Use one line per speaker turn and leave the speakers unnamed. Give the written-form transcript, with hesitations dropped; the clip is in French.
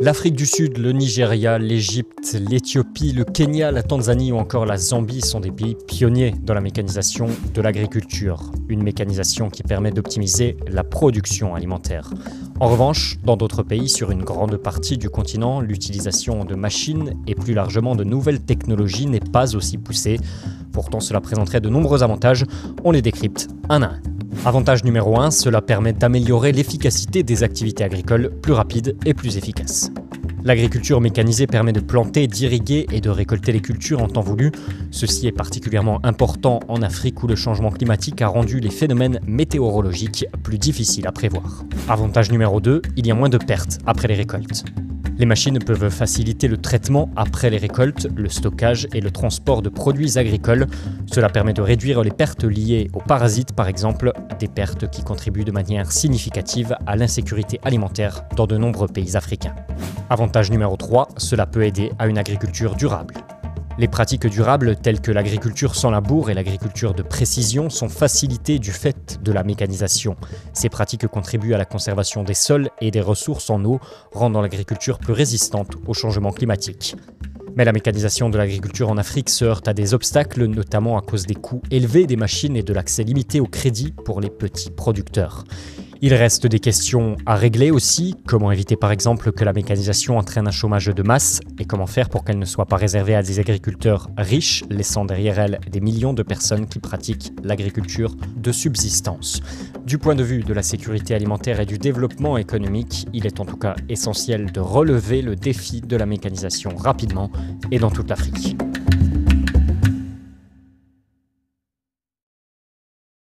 L'Afrique du Sud, le Nigeria, l'Égypte, l'Éthiopie, le Kenya, la Tanzanie ou encore la Zambie sont des pays pionniers dans la mécanisation de l'agriculture. Une mécanisation qui permet d'optimiser la production alimentaire. En revanche, dans d'autres pays, sur une grande partie du continent, l'utilisation de machines et plus largement de nouvelles technologies n'est pas aussi poussée. Pourtant, cela présenterait de nombreux avantages. On les décrypte un à un. Avantage numéro 1, cela permet d'améliorer l'efficacité des activités agricoles, plus rapides et plus efficaces. L'agriculture mécanisée permet de planter, d'irriguer et de récolter les cultures en temps voulu. Ceci est particulièrement important en Afrique où le changement climatique a rendu les phénomènes météorologiques plus difficiles à prévoir. Avantage numéro 2, il y a moins de pertes après les récoltes. Les machines peuvent faciliter le traitement après les récoltes, le stockage et le transport de produits agricoles. Cela permet de réduire les pertes liées aux parasites, par exemple, des pertes qui contribuent de manière significative à l'insécurité alimentaire dans de nombreux pays africains. Avantage numéro 3, cela peut aider à une agriculture durable. Les pratiques durables telles que l'agriculture sans labour et l'agriculture de précision sont facilitées du fait de la mécanisation. Ces pratiques contribuent à la conservation des sols et des ressources en eau, rendant l'agriculture plus résistante au changement climatique. Mais la mécanisation de l'agriculture en Afrique se heurte à des obstacles, notamment à cause des coûts élevés des machines et de l'accès limité au crédit pour les petits producteurs. Il reste des questions à régler aussi, comment éviter par exemple que la mécanisation entraîne un chômage de masse et comment faire pour qu'elle ne soit pas réservée à des agriculteurs riches, laissant derrière elle des millions de personnes qui pratiquent l'agriculture de subsistance. Du point de vue de la sécurité alimentaire et du développement économique, il est en tout cas essentiel de relever le défi de la mécanisation rapidement et dans toute l'Afrique.